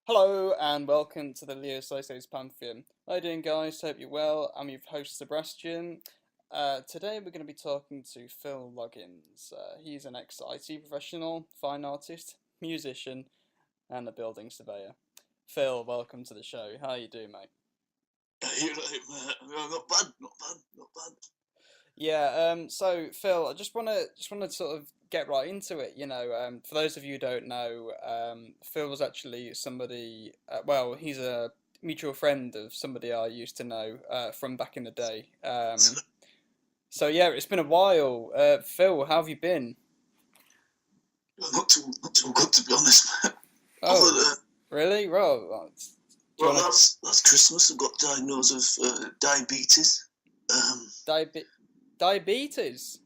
Hello and welcome to the Leo Soso's Pantheon. How you doing, guys? Hope you're well. I'm your host, Zebrastien. Today we're going to be talking to Phil Loggins. He's an ex-IT professional, fine artist, musician, and a building surveyor. Phil, welcome to the show. How you doing, mate? You're right, mate. No, not bad, not bad, not bad. Yeah. So Phil, I just wanna sort of get right into it. For those of you who don't know, Phil was actually somebody. Well, he's a mutual friend of somebody I used to know from back in the day. So yeah, it's been a while. Phil, how have you been? Not too good to be honest, mate. Other Oh, than, really? Well, do you well, want to that's Christmas. I've got diagnosed with diabetes. Um, diabe diabetes?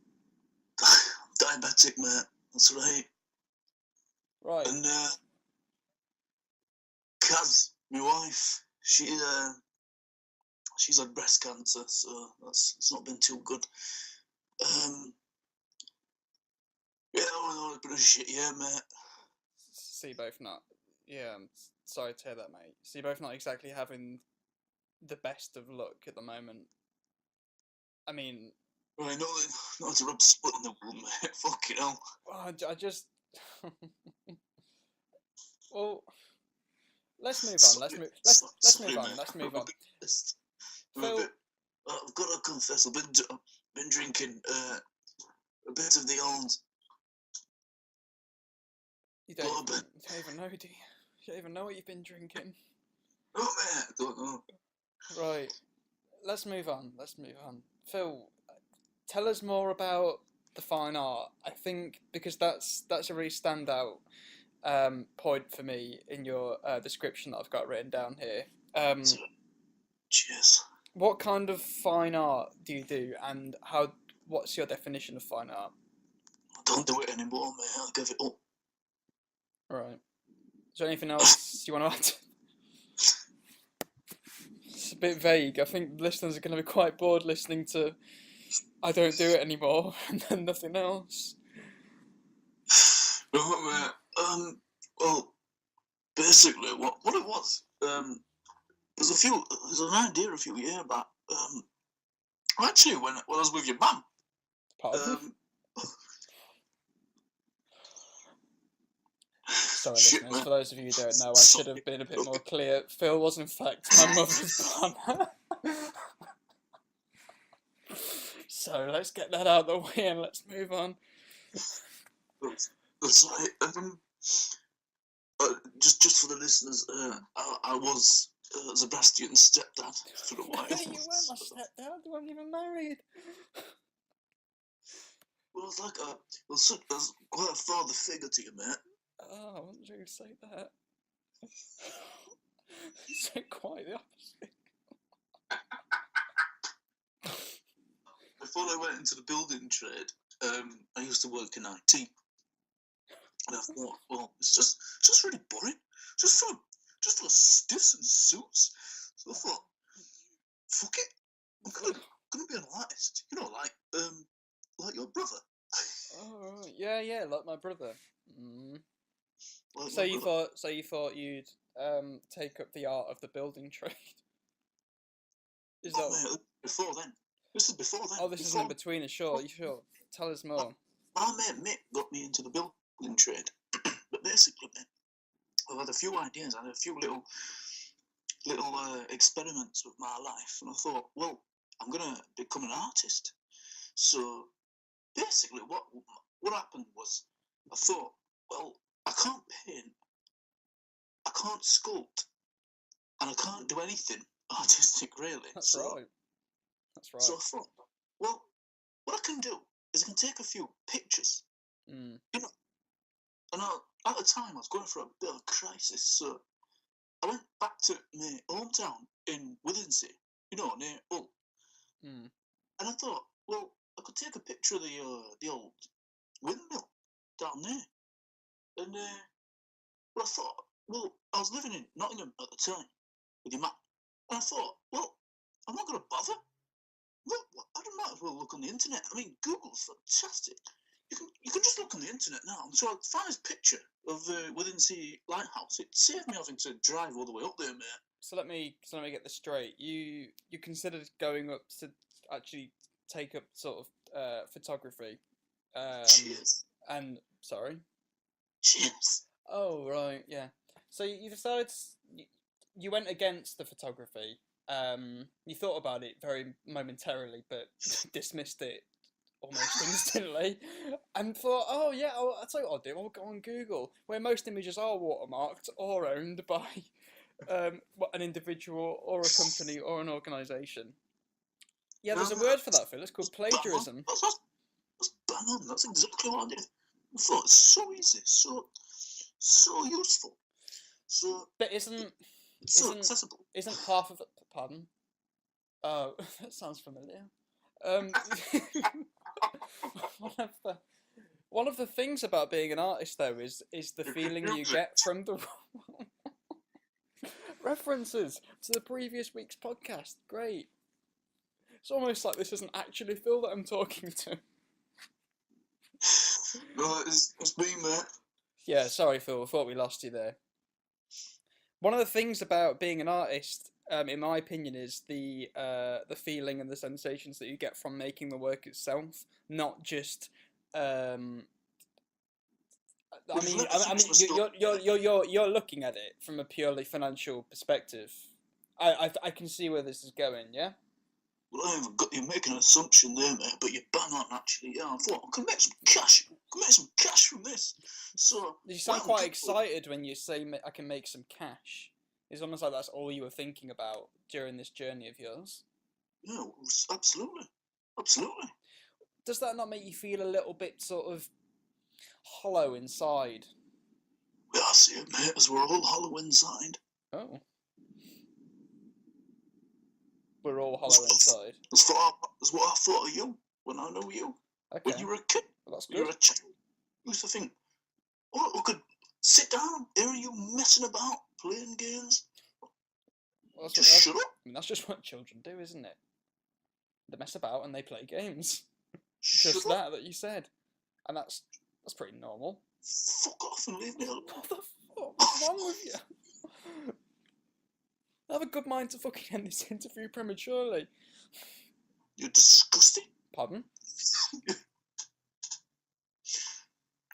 Diabetic, mate. That's right. Right. And Kaz, my wife, she's had breast cancer, so it's not been too good. Um, yeah, it's been a shit year, mate. So you both not. Yeah, I'm sorry to hear that, mate. So you're both not exactly having the best of luck at the moment. I mean, Right, not to rub split in the wool, mate. Fucking hell. I just. Well, let's move on. Let's Sorry, move. Let's sorry, move on. mate. Let's I'm move a on. bit pissed. I'm a Phil, bit. I've got to confess, I've been drinking a bit of the old you don't even bourbon. you don't even know, do you? You don't even know what you've been drinking. Oh man, I don't know. Right. Let's move on. Let's move on. Phil, tell us more about the fine art. I think because that's a really standout point for me in your description that I've got written down here. So, Um, cheers. what kind of fine art do you do, and how? What's your definition of fine art? I don't do it anymore, mate. I'll give it up. Right. Is there anything else you want to add? It's a bit vague. I think listeners are going to be quite bored listening to "I don't do it anymore" and then nothing else. No, mate. Well, basically, what it was, there's an idea a few years back. Actually, when I was with your mum, Pardon? um, Sorry, shit, listeners. man. For those of you who don't know, I should have Sorry. been a bit more Look, clear. Phil was in fact my mother's brother. So let's get that out of the way and let's move on. it's like, just for the listeners, I was Zebrastien's stepdad for a while. You weren't my stepdad. You weren't even married. Well, it's like it's quite a father figure to you, mate. Oh, I wouldn't really say that. You said quite the opposite. Before I went into the building trade, I used to work in IT, and I thought, well, it's just really boring, just full of stiffs and suits. So I thought, fuck it, I'm gonna be an artist, like your brother. Oh, right. Yeah, yeah, like my brother. Mm. Like So my you brother. thought you'd take up the art of the building trade? Is Oh, that? mate, before then. This is before then. Oh, this is in Before between. Sure, you sure? Tell us my, more. my mate Mick got me into the building trade. But basically, mate, I've had a few ideas. I had a few little experiments with my life, and I thought, well, I'm gonna become an artist. So basically, what happened was, I thought, well, I can't paint, I can't sculpt, and I can't do anything artistic really. That's right. That's So right. I thought, well, what I can do is I can take a few pictures, Mm. you know. And at the time, I was going through a bit of a crisis, so I went back to my hometown in Withensea, near Hull. Mm. And I thought, well, I could take a picture of the old windmill down there. And I thought, well, I was living in Nottingham at the time with your mum. And I thought, well, I'm not going to bother. Look, I might as well look on the internet. I mean, Google's fantastic. you can just look on the internet now. So I found this picture of within Sea Lighthouse. It saved me having to drive all the way up there, mate. So let me get this straight. You considered going up to actually take up sort of photography, Cheers. and sorry. Cheers. Oh right, yeah. So you decided you went against the photography. You thought about it very momentarily, but dismissed it almost instantly, and thought, oh yeah, I'll tell you what I'll do. I'll go on Google, where most images are watermarked or owned by an individual or a company or an organisation. Yeah, there's a word for that, Phil. It's called plagiarism. That's bang on. That's exactly what I did. I thought it's so easy, so useful, But isn't accessible. Isn't half of it? Pardon. Oh, that sounds familiar. one of the one of the things about being an artist, though, is the feeling you get from the references to the previous week's podcast. Great. It's almost like this isn't actually Phil that I'm talking to. No, it's me, mate. Yeah, sorry, Phil. I thought we lost you there. One of the things about being an artist, in my opinion, is the feeling and the sensations that you get from making the work itself, not just. I mean, you're looking at it from a purely financial perspective. I can see where this is going. Yeah. Well, you're making an assumption there, mate, but you're bang on, actually. Yeah, I thought I can make some cash. I can make some cash from this. So you sound quite excited when you say I can make some cash. It's almost like that's all you were thinking about during this journey of yours. Yeah, absolutely. Absolutely. Does that not make you feel a little bit sort of hollow inside? Well, I see it, mate, as we're all hollow inside. Oh. We're all hollow inside. That's what I thought of you when I know you. Okay. When you were a kid. Well, that's when good. you were a child. You used to think, oh, I could sit down, hear you messing about, playing games. Well, shut up. I mean, that's just what children do, isn't it? They mess about and they play games. Just that you said. And that's pretty normal. Fuck off and leave me alone. What the fuck? What's wrong with you? I have a good mind to fucking end this interview prematurely. You're disgusting. Pardon?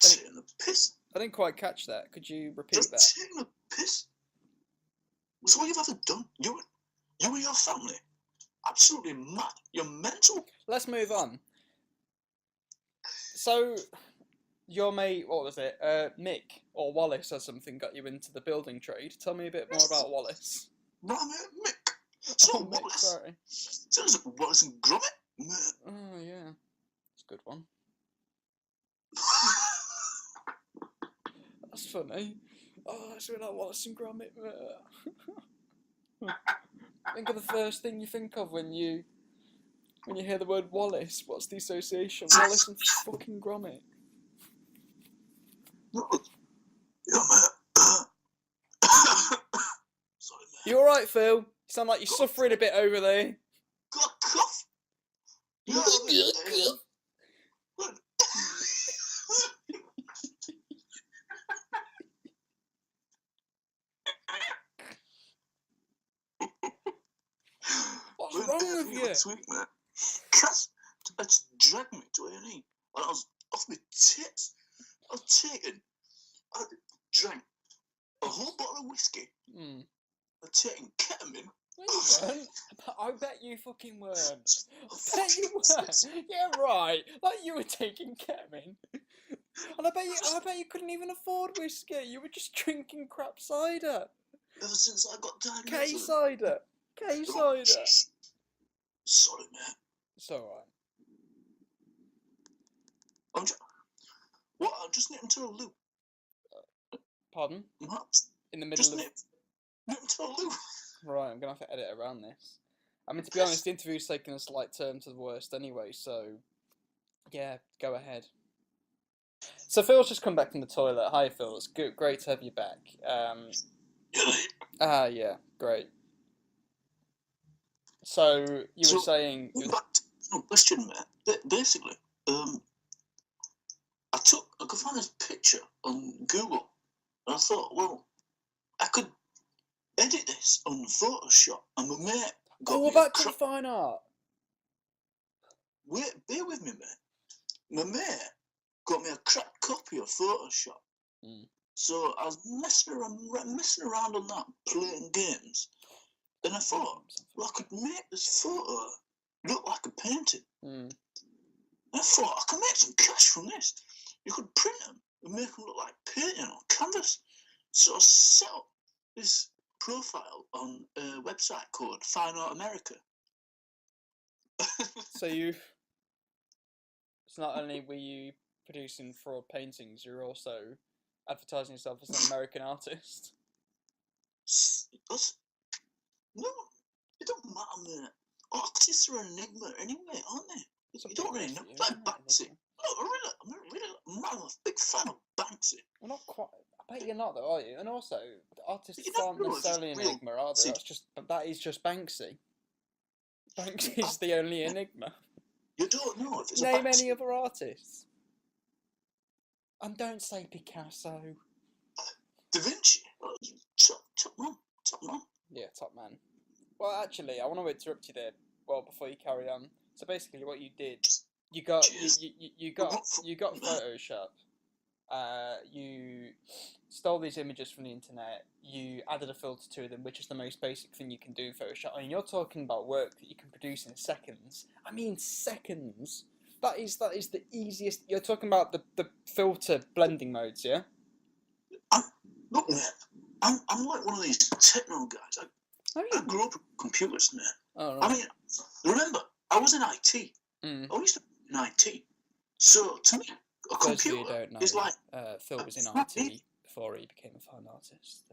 Taking a piss. I didn't quite catch that. Could you repeat that? Just taking a piss? That's all you've ever done. You and your family. Absolutely mad. You're mental. Let's move on. So, your mate, what was it? Mick or Wallace or something got you into the building trade. Tell me a bit more about Wallace. No, mate, Mick. It's not Mick, Wallace. sorry. Sounds like Wallace and Gromit, mate. Oh, yeah. It's a good one. That's funny. Oh, it's really like Wallace and Gromit, mate. Think of the first thing you think of when you hear the word Wallace. What's the association? Wallace and fucking Gromit. Yeah, mate. Sorry, mate. You alright, Phil? You sound like you're suffering a bit over there. Got a cough? Yeah, What's wrong with you? This week, mate. Cats had to drag me to A&E. And I was off my tits. I drank a whole bottle of whiskey. I'd taken ketamine. No, you weren't. I bet you fucking weren't. I bet you weren't. Yeah, right. Like you were taking ketamine. And I bet you couldn't even afford whiskey. You were just drinking crap cider. Ever since I got diagnosed. K-cider. K-cider. Sorry, mate. It's alright. I'm just nipping to a loo. Pardon? What? In the middle of... Nipping to a loo. Right, I'm going to have to edit around this. I mean, to be honest, the interview's taken a slight turn to the worst anyway, so... Yeah, go ahead. So Phil's just come back from the toilet. Hi, Phil. It's good, great to have you back. Yeah, great. So, you were saying... Back to the question, mate. Basically, I could find this picture on Google, and I thought, well, I could edit this on Photoshop, and my mate got we're me a back to the fine art. Wait, bear with me, mate. My mate got me a crap copy of Photoshop. So I was messing around on that, playing games, and I thought, well, I could make this photo look like a painting. And I thought, I can make some cash from this. You could print them and make them look like painting on canvas. So I set up this profile on a website called Fine Art America. So it's not only were you producing fraud paintings, you're also advertising yourself as an American artist. No, it don't matter, mate. Artists are an enigma anyway, aren't they? You don't really know. Like Banksy. I'm a big fan of Banksy. Well, not quite. I bet you're not, though, are you? And also, artists aren't necessarily an enigma, are they? That is just Banksy. Banksy's the only enigma. You don't know if it's Name any other artists. And don't say Picasso. Da Vinci. Top man. Yeah, top man. Well, actually, I want to interrupt you there. Well, before you carry on. So basically, what you did, you got Photoshop. You stole these images from the internet. You added a filter to them, which is the most basic thing you can do in Photoshop. I mean, you're talking about work that you can produce in seconds. I mean, seconds. That is the easiest. You're talking about the filter blending modes, yeah? Look, mate. I'm like one of these techno guys. I grew up with computers, mate. Oh, right. I mean, remember, I was in IT. I used to be in IT. So, to me, a computer is like... Phil was in IT before he became a fine artist.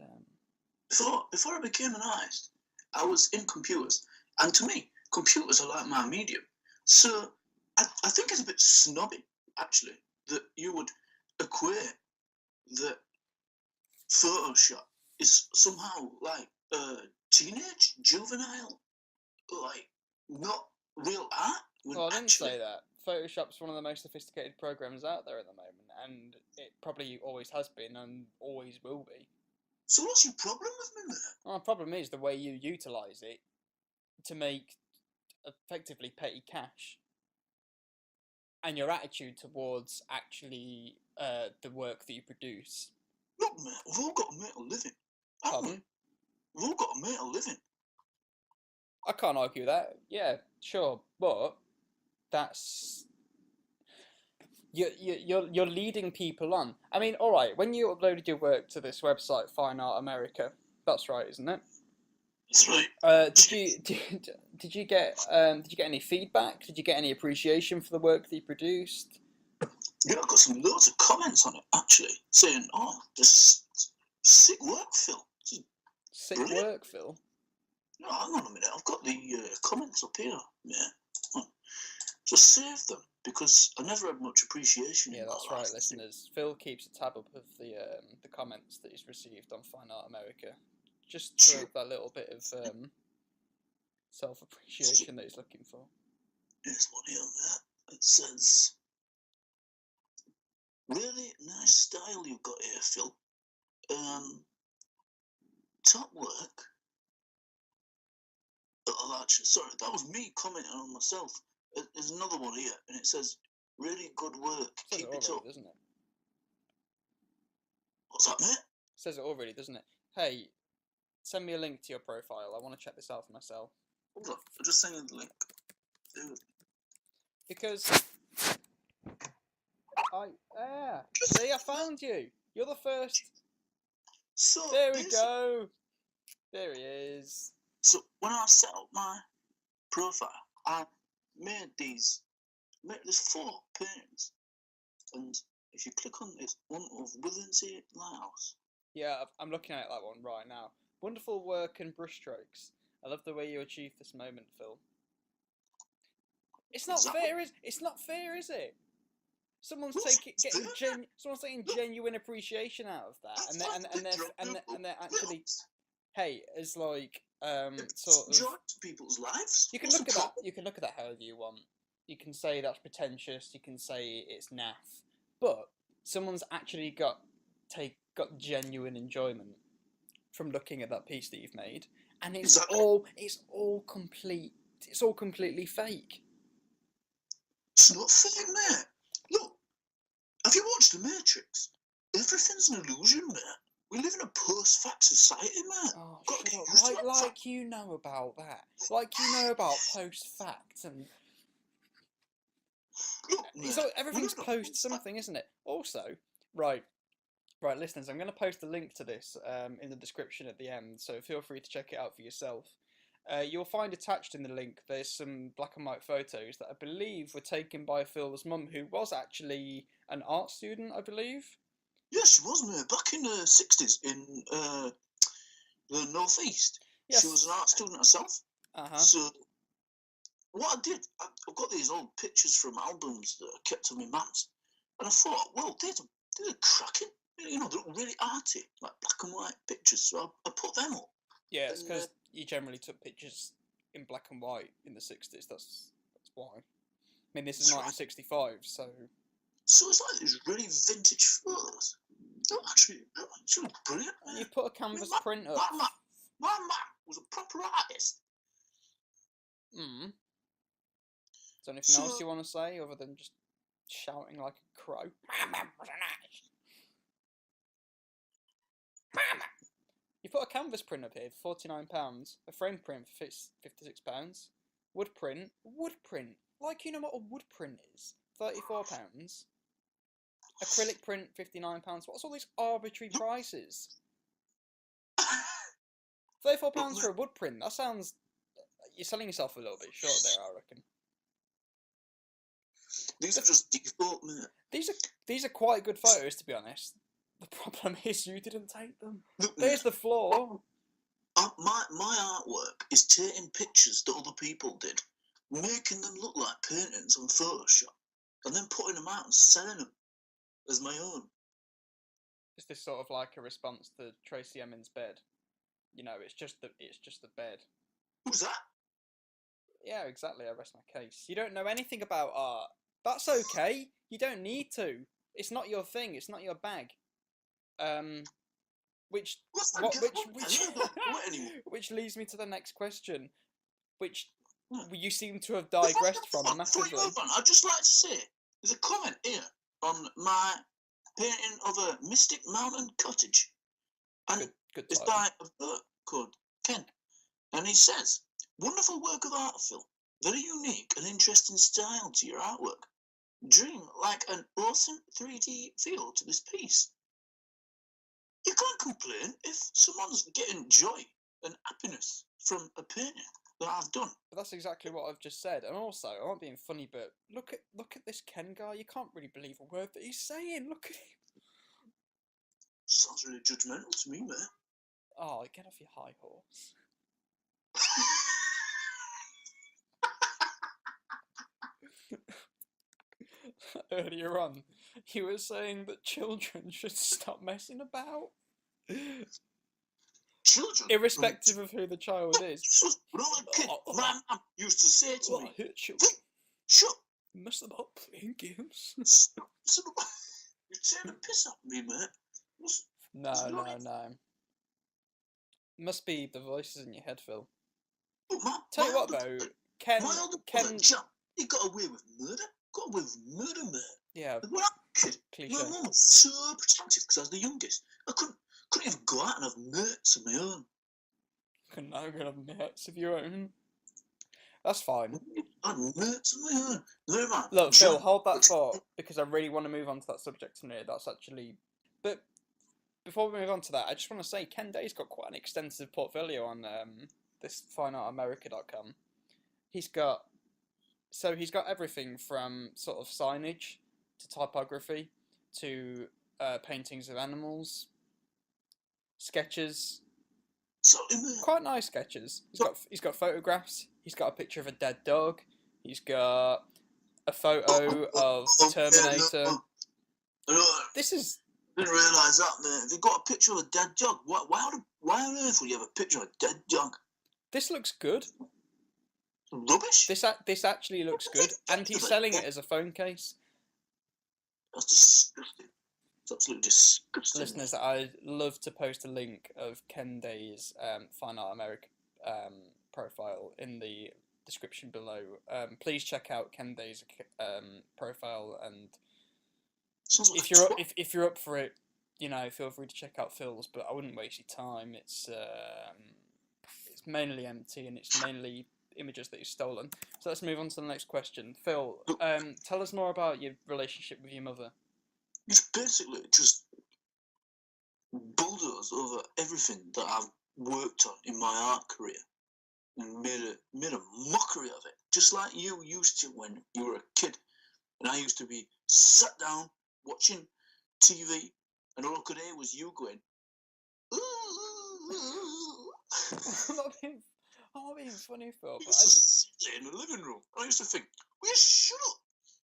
Before I became an artist, I was in computers. And to me, computers are like my medium. So, I think it's a bit snobby, actually, that you would equate that Photoshop is somehow like teenage, juvenile, like not real art. Well, I didn't say that. Photoshop's one of the most sophisticated programs out there at the moment, and it probably always has been and always will be. So what's your problem with me, mate? Well, the problem is the way you utilise it to make effectively petty cash, and your attitude towards actually the work that you produce. Look, mate, we've all got to make a living. Pardon? We've all got to make a living. I can't argue with that. Yeah, sure, but that's you're leading people on. I mean, all right. When you uploaded your work to this website, Fine Art America, that's right, isn't it? That's right. Did you get any feedback? Did you get any appreciation for the work that you produced? Yeah, I got loads of comments on it actually, saying, "Oh, this sick work, Phil." Sick work, Phil. No, hang on a minute. I've got the comments up here. Yeah, just save them because I never had much appreciation. Yeah, that's right, listeners. Phil keeps a tab up of the comments that he's received on Fine Art America, just for that little bit of self-appreciation that he's looking for. Here's one here, mate. It says, "Really nice style you've got here, Phil. Top work." Oh, actually, sorry, that was me commenting on myself. There's another one here, and it says, "Really good work. Keep it up." Doesn't it? What's that, mate? It says it already, doesn't it? Hey, send me a link to your profile. I want to check this out for myself. Hold up, I'll just send you the link. Because see, I found you. You're the first. So there we go. There he is. So when I set up my profile, I made there's 4 paintings, and if you click on this one of Williamsey Lighthouse. Yeah, I'm looking at that one right now. Wonderful work and brushstrokes. I love the way you achieved this moment, Phil. It's not fair, is it? Someone's taking genuine appreciation out of that, and they're actually, hey, it's like sort of to people's lives. You can look at that. You can look at that however you want. You can say that's pretentious. You can say it's naff. but someone's actually got genuine enjoyment from looking at that piece that you've made, and Exactly. it's all completely fake. It's not fake, mate. Look, have you watched The Matrix? Everything's an illusion, mate. We live in a post-fact society, mate. Oh, Got to shut get up! used to that fact. Like you know about that. Like you know about post-fact and Look, mate, so we everything's live in a post post-fact. something, isn't it? Also, right, listeners, I'm going to post a link to this in the description at the end, so feel free to check it out for yourself. You'll find attached in the link there's some black and white photos that I believe were taken by Phil's mum, who was actually an art student, I believe. Yeah, she was, mate. Back in the 60s in the northeast. Yes. She was an art student herself. Uh-huh. So what I did, I've got these old pictures from albums that I kept on my mum's, and I thought, well, they're cracking. You know, they're really arty, like black and white pictures. So I put them up. Yeah, it's And, because you generally took pictures in black and white in the 60s. That's why. I mean, this is That's right. 1965, so So it's like these really vintage photos. They're actually brilliant. you put a canvas print up. My man was a proper artist. Mm. Is there anything else you want to say other than just shouting like a crow? Mama was an artist. Mama. You put a canvas print up here for £49, a frame print for £56, wood print, like you know what a wood print is, £34, acrylic print £59. What's all these arbitrary prices? £34 for a wood print. That sounds. You're selling yourself a little bit short there, I reckon. These are just default, mate. These are quite good photos, to be honest. The problem is you didn't take them. Look, There's the floor. My artwork is taking pictures that other people did, making them look like paintings on Photoshop, and then putting them out and selling them as my own. Is this sort of like a response to Tracy Emin's bed? You know, it's just the bed. Who's that? Yeah, exactly. I rest my case. You don't know anything about art. That's okay. You don't need to. It's not your thing. It's not your bag. Which which leads me to the next question, which you seem to have digressed from massively. I'd just like to say, there's a comment here on my painting of a Mystic Mountain Cottage, and good it's by a bloke called Ken, and he says, "Wonderful work of art, Phil. Very unique and interesting style to your artwork. Dream like an awesome 3D feel to this piece." You can't complain if someone's getting joy and happiness from a painting that I've done. But that's exactly what I've just said. And also, I'm not being funny, but look at this Ken guy. You can't really believe a word that he's saying. Look at him. Sounds really judgmental to me, mate. Oh, get off your high horse. Earlier on, you were saying that children should stop messing about. Children? Irrespective of who the child is. When I was a kid, my mum used to say to me, I hate children. Shut! Mess about playing games. You're tearing the piss off me, mate. No. Must be the voices in your head, Phil. Look, Tell you what, though, Ken, John, he got away with murder. Got away with murder, mate. Yeah. When I was a kid, my mum was so protective because I was the youngest. I couldn't even go out and have mates of my own. Couldn't have mates of your own. That's fine. I had mates of my own. No, man. Look, Phil, hold that thought, because I really want to move on to that subject in here. That's actually... But before we move on to that, I just want to say Ken Day's got quite an extensive portfolio on this fineartamerica.com. He's got everything from sort of signage to typography to paintings of animals, sketches. Quite nice sketches. He's got photographs. He's got a picture of a dead dog. He's got a photo of Terminator. This is... I didn't realise that, man. They've got a picture of a dead dog. Why on earth would you have a picture of a dead dog? This looks good. Rubbish. This actually looks good, and he's selling it as a phone case. That's disgusting. It's absolutely disgusting. Listeners, I'd love to post a link of Ken Day's Fine Art America profile in the description below. Please check out Ken Day's profile, and Sounds like if you're up for it, you know, feel free to check out Phil's. But I wouldn't waste your time. It's mainly empty, and it's mainly images that he's stolen. So let's move on to the next question. Phil, tell us more about your relationship with your mother. It's basically just bulldoze over everything that I've worked on in my art career and made a mockery of it, just like you used to when you were a kid. And I used to be sat down watching TV, and all I could hear was you going, ooh. I'm not being funny, Phil. You used to sit there in the living room, and I used to think, will you shut up,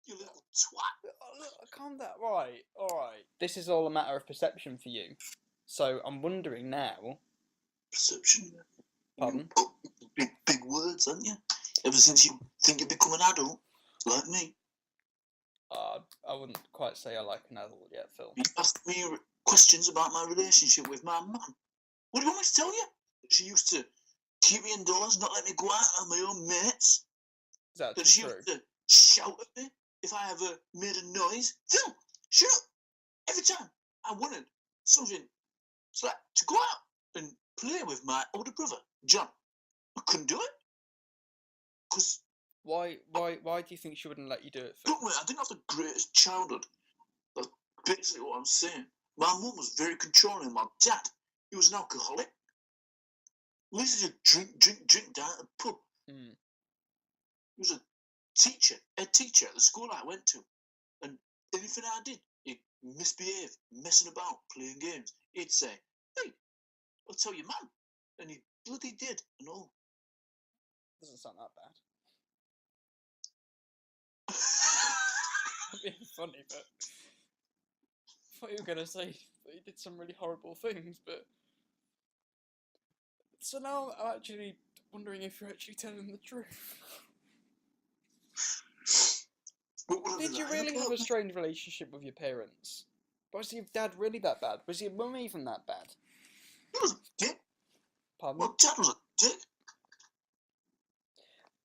you little twat? Look, calm down. Right, alright. This is all a matter of perception for you. So I'm wondering now. Perception? Pardon? Big words, haven't you? Ever since you think you've become an adult, like me. I wouldn't quite say I like an adult yet, Phil. You asked me questions about my relationship with my mum. What do you want me to tell you? She used to keep me indoors, not let me go out with my own mates. Is that She true? used to shout at me if I ever made a noise. Phil, shut up! Every time I wanted something to go out and play with my older brother, John, I couldn't do it. Because Why do you think she wouldn't let you do it, Phil? look, mate, I didn't have the greatest childhood. That's basically what I'm saying. My mum was very controlling. My dad, he was an alcoholic. We used to drink down at the pub. Mm. He was a head teacher at the school I went to. And anything I did, he'd misbehave, messing about, playing games. He'd say, hey, I'll tell your man. And he bloody did, and all. Doesn't sound that bad. I'm being funny, but I thought you were going to say that he did some really horrible things, but... So now I'm actually wondering if you're actually telling the truth. Did you really have a strained relationship with your parents? Was your dad really that bad? Was your mum even that bad? He was a dick. Pardon? My dad was a dick.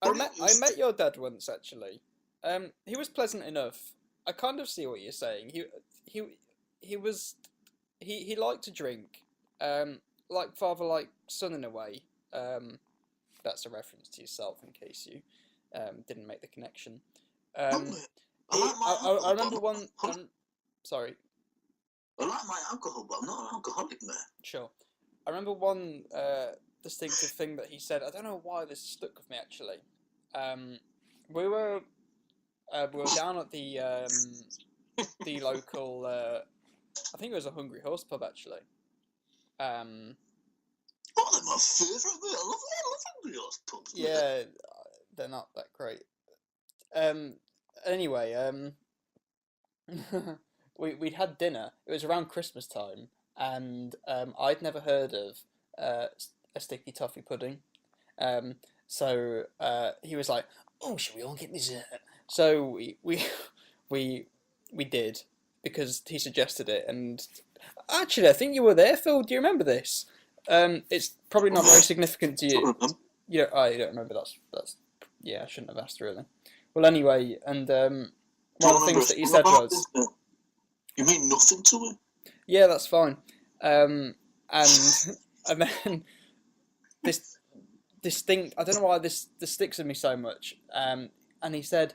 I met your dad once, actually. He was pleasant enough. I kind of see what you're saying. He liked to drink. Like father, like son in a way. That's a reference to yourself, in case you didn't make the connection. I remember one. Sorry. I like my alcohol, but I'm not an alcoholic, man. Sure. I remember one distinctive thing that he said. I don't know why this stuck with me, actually. We were down at the local. I think it was a Hungry Horse pub, actually. Oh, they're my favourite, mate. I love Hungry Horse pubs. Yeah, they're not that great. Anyway, we'd had dinner. It was around Christmas time, and I'd never heard of a sticky toffee pudding. So he was like, "Oh, should we all get dessert?" So we did, because he suggested it. And actually, I think you were there, Phil. Do you remember this? It's probably not very significant to you. You don't remember. That's yeah. I shouldn't have asked, really. Well, anyway, and one of the things that he said was, "You mean nothing to him?" Yeah, that's fine. And then this distinct. I don't know why this sticks with me so much. And he said,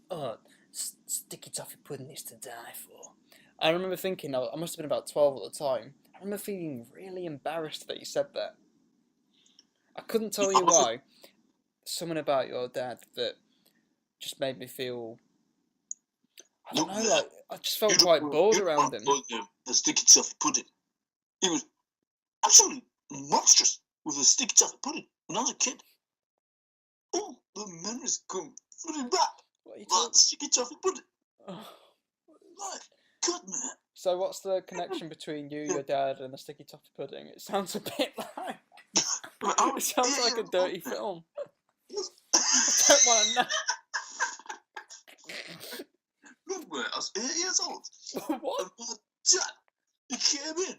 "Oh, sticky toffee pudding is to die for." I remember thinking, I must have been about 12 at the time. I remember feeling really embarrassed that he said that. I couldn't tell you why. Something about your dad that just made me feel, I don't know, like, I just felt quite bored around him. The sticky toffee pudding. He was absolutely monstrous with the sticky toffee pudding when I was a kid. Oh, the memories come flooding back. Like sticky toffee pudding. Oh. My God, man. So what's the connection between you, your dad, and the sticky toffee pudding? It sounds a bit like... It sounds like a dirty film. I don't want to know. Look, mate. I was 8 years old. What? And my dad, he came in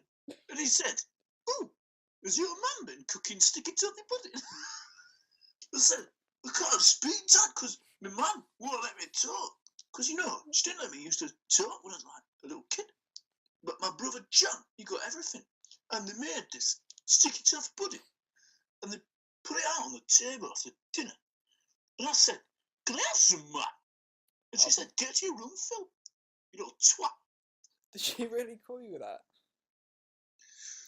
and he said, "Oh, has your mum been cooking sticky toffee pudding?" I said, "I can't speak, Dad, because my mum won't let me talk. Because, she didn't let me used to talk when I was like a little kid. But my brother John, he got everything. And they made this sticky toffee pudding. And they put it out on the table after dinner. And I said, can I have some, Matt?" And she said, "Get to your room, Phil. You little twat." Did she really call you that?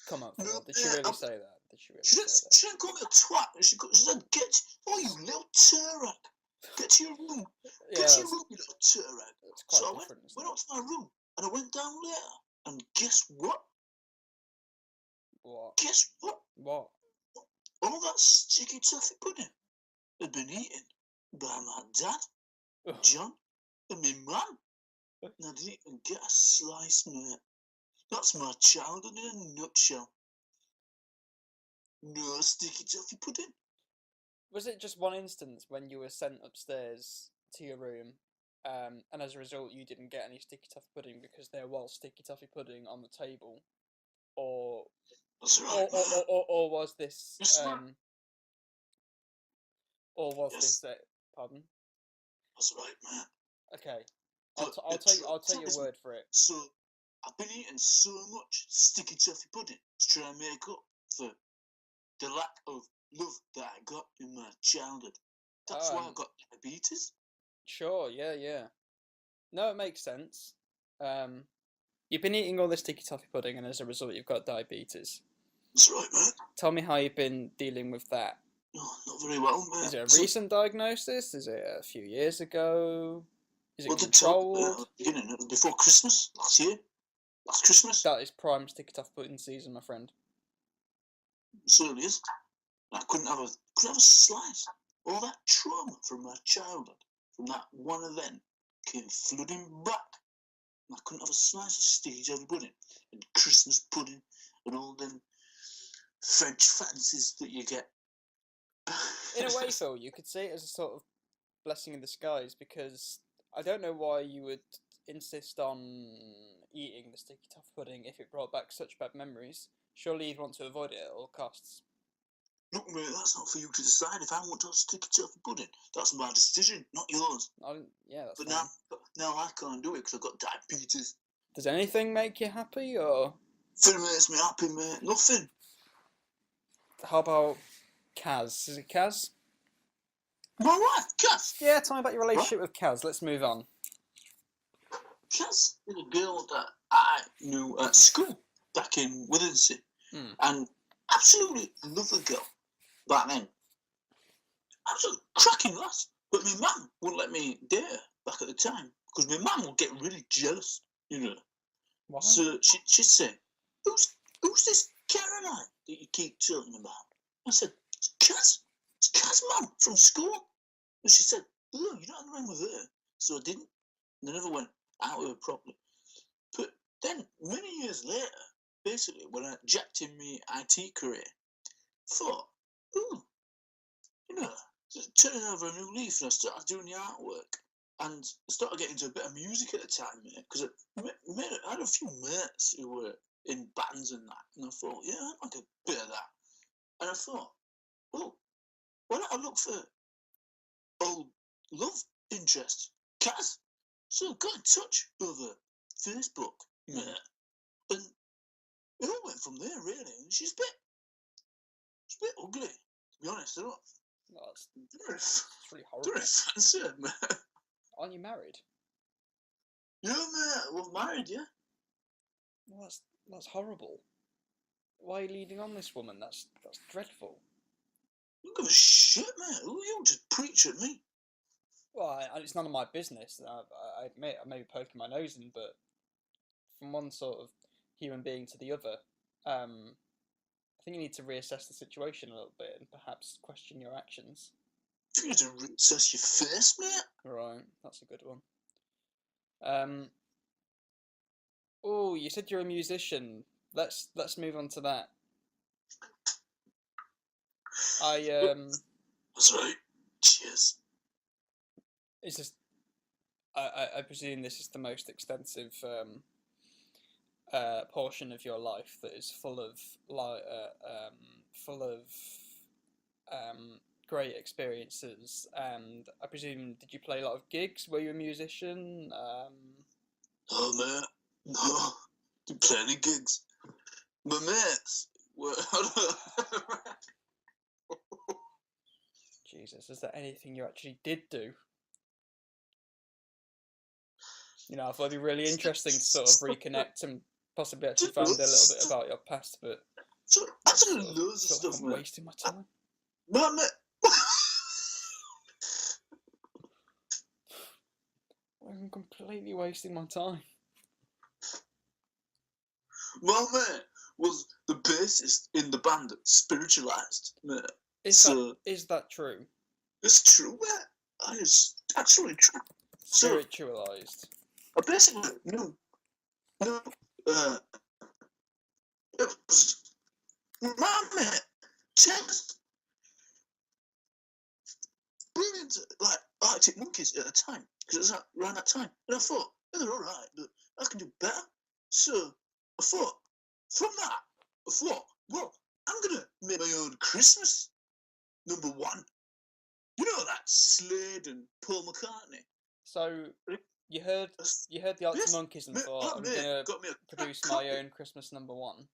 Come on, Phil. No, Did she really say that? Did she really She say didn't, that? she didn't call me a twat. She said, you little turag. Get to your room. Yeah, Get to your room, you little turag. it's quite So I different, isn't went it? up to my room and I went down later. And guess what? What? Guess what? What? All that sticky toffee pudding had been eaten by my dad, John, and my mum. And I didn't even get a slice, mate. That's my childhood in a nutshell. No sticky toffee pudding. Was it just one instance when you were sent upstairs to your room, and as a result you didn't get any sticky toffee pudding because there was sticky toffee pudding on the table, or That's right, or was this That's right. or was Yes. this pardon? That's right, man. Okay, But I'll take your word for it. So, I've been eating so much sticky toffee pudding to try and make up for the lack of love that I got in my childhood. That's why I got diabetes. Sure, yeah. No, it makes sense. You've been eating all this sticky toffee pudding, and as a result, you've got diabetes. That's right, man. Tell me how you've been dealing with that. No, not very well, man. Is it a recent diagnosis? Is it a few years ago? Is it Well, controlled? beginning before Christmas last year. Last Christmas. That is prime sticky toffee pudding season, my friend. It certainly is. I couldn't have a slice. All that trauma from my childhood, from that one event, came flooding back. And I couldn't have a slice of sticky toffee pudding and Christmas pudding and all them French fancies that you get. In a way, Phil, you could see it as a sort of blessing in disguise, because I don't know why you would insist on eating the sticky toffee pudding if it brought back such bad memories. Surely you'd want to avoid it at all costs. Look, mate, that's not for you to decide. If I want to have sticky toffee pudding, that's my decision, not yours. Yeah, that's But fine. now I can't do it because I've got diabetes. Does anything make you happy, or? Nothing makes me happy, mate. Nothing. How about Kaz? Is it Kaz? My wife, Cass. Yeah, tell me about your relationship with Kaz. Let's move on. Cass is a girl that I knew at school back in Withensea. And absolutely loved the girl back then. Absolutely cracking lass. But my mum wouldn't let me date her back at the time because my mum would get really jealous, Why? So she'd say, who's this Caroline that you keep talking about? I said, it's Kaz mum from school. And she said, oh, you don't hang around with her. So I didn't. And I never went out with her properly. But then, many years later, basically, when I jacked in my IT career, thought, ooh, turning over a new leaf, and I started doing the artwork. And I started getting into a bit of music at the time, because I had a few mates who were in bands and that. And I thought, yeah, I'd like a bit of that. And I thought, well, why don't I look for old love interest, Kaz? So I got in touch over Facebook, mate. And it all went from there, really. And she's a bit ugly, to be honest. I don't. No, it's really Don't horrible. fancy it, man. Aren't you married? Yeah, mate. We're married, yeah. Well, that's horrible. Why are you leading on this woman? That's dreadful. I don't give a shit, mate. You just preach at me. Well, it's none of my business. I admit I may be poking my nose in, but from one sort of human being to the other, I think you need to reassess the situation a little bit and perhaps question your actions. You need to reassess your face, mate. Right, that's a good one. Oh, you said you're a musician. Let's move on to that. That's right. Cheers. Is this I presume this is the most extensive portion of your life that is full of great experiences. And I presume, did you play a lot of gigs? Were you a musician? Oh man, no, did plenty gigs. My mates were. Jesus, is there anything you actually did do? You know, I thought it'd be really interesting to sort of reconnect and possibly actually find a little bit about your past, but So I I just did sort of loads of feel like stuff, I'm man. wasting my time. My mate. I'm completely wasting my time. My mate was the bassist in the band Spiritualized, mate. Is that true? It's true, mate. That is actually true. So Spiritualized. I basically knew, uh, it was my mate just brilliant, like Arctic Monkeys at the time, because it was around that time. And I thought, yeah, they're alright, but I can do better. So I thought, from that, I thought, well, I'm gonna make my own Christmas #1. You know that Slade and Paul McCartney. So you heard the Arctic Yes, Monkeys and mate, thought, I'm mate gonna got me a produce copy. my own Christmas #1.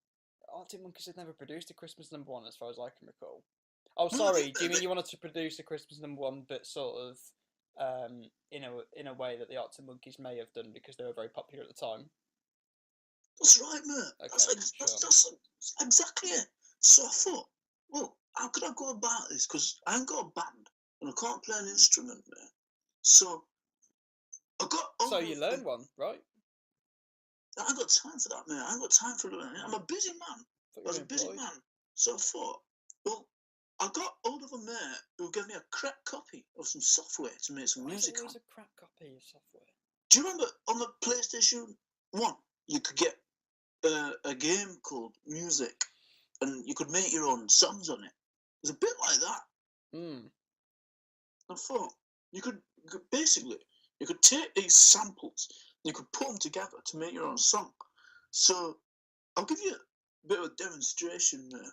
Arctic Monkeys had never produced a Christmas #1 as far as I can recall. Oh, sorry. Do you mean you wanted to produce a Christmas #1, but sort of in a way that the Arctic Monkeys may have done because they were very popular at the time? That's right, mate. Okay, That's exactly it. So I thought, well, how could I go about this? Because I ain't got a band and I can't play an instrument, mate. So I got So hold you of learned one, right? I ain't got time for that, mate. I ain't got time for learning. I'm a busy man. Thought I you was were a busy employed. man. So I thought, well, I got hold of a mate who gave me a crack copy of some software to make some Why is it music on. always a crap copy of software? Do you remember on the PlayStation 1, you could get a game called Music, and you could make your own songs on it. It was a bit like that. Hmm. I thought basically you could take these samples and you could put them together to make your own song. So I'll give you a bit of a demonstration there.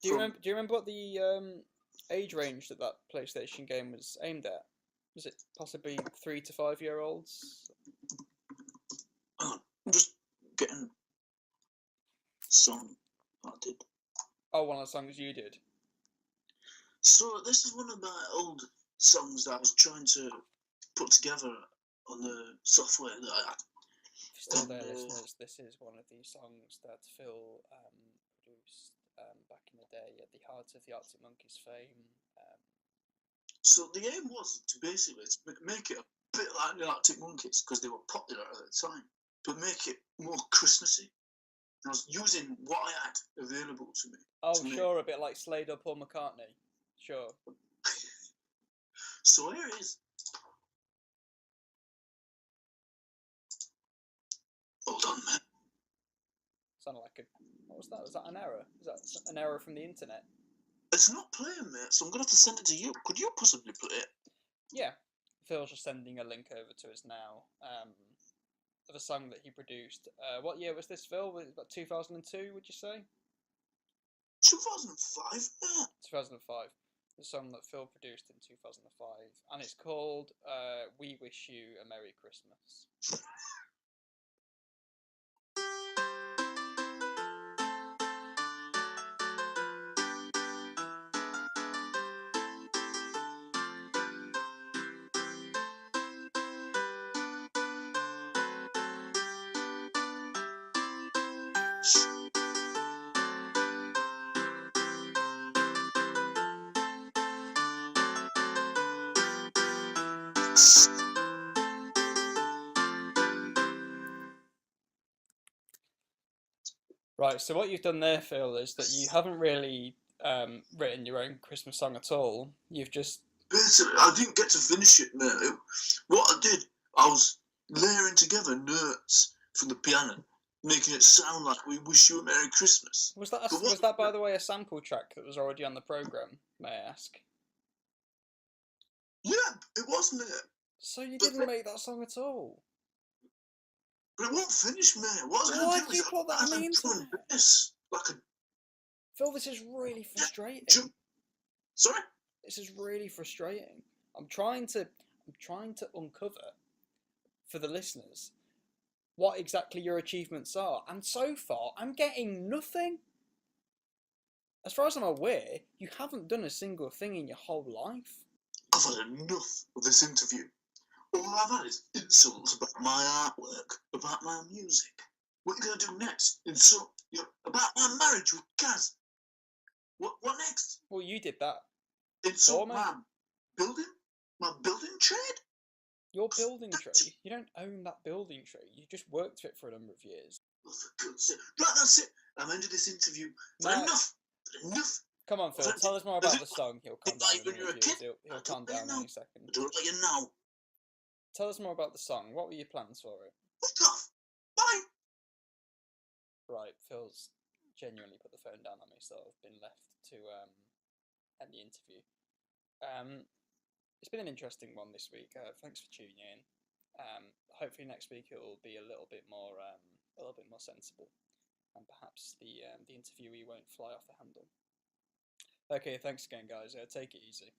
Do you remember what the age range that PlayStation game was aimed at? Was it possibly 3 to 5 year olds? I'm just getting song I did. Oh, one of the songs you did. So this is one of my old songs that I was trying to put together on the software that I had. If you're still there, listeners, this is one of the songs that Phil produced back in the day at the heart of the Arctic Monkeys fame. So the aim was to basically make it a bit like the Arctic Monkeys because they were popular at the time, but make it more Christmassy. I was using what I had available to me. Oh, sure, a bit like Slade or Paul McCartney. Sure. So here it is. Hold on, man. Sounded like a... What was that? Was that an error? Is that an error from the internet? It's not playing, mate, so I'm going to have to send it to you. Could you possibly play it? Yeah. Phil's just sending a link over to us now of a song that he produced. What year was this, Phil? Was it about 2002, would you say? 2005, mate. 2005. The song that Phil produced in 2005. And it's called We Wish You a Merry Christmas. Right, so what you've done there, Phil, is that you haven't really written your own Christmas song at all. You've just... Basically, I didn't get to finish it, mate. What I did, I was layering together notes from the piano, making it sound like We Wish You a Merry Christmas. Was that, by the way, a sample track that was already on the program, may I ask? Yeah, it was, mate. So you But, didn't make that song at all? but it won't finish, mate. What I was Why going to did do you is put that I on the was drum and internet? bass, like a Phil, this is really yeah, frustrating. sorry. This is really frustrating. I'm trying to uncover for the listeners what exactly your achievements are, and so far I'm getting nothing. As far as I'm aware, you haven't done a single thing in your whole life. I've had enough of this interview. All I've had is insults about my artwork, about my music. What are you going to do next? Insult about my marriage with Kaz. What next? Well, you did that for Insult me. my building trade? Your building tree, you don't own that building tree. You just worked for it for a number of years. Oh, for God's sake. Right, that's it. I'm ending this interview. No. Enough. Enough. Come on, Phil, tell us more about the song. He'll calm down in When a you're a minute, kid, viewers. He'll calm down any second. do it like you now. Tell us more about the song. What were your plans for it? Fuck off. Bye. Right, Phil's genuinely put the phone down on me, so I've been left to end the interview. It's been an interesting one this week. Thanks for tuning in. Hopefully next week it will be a little bit more sensible, and perhaps the interviewee won't fly off the handle. Okay, thanks again, guys. Take it easy.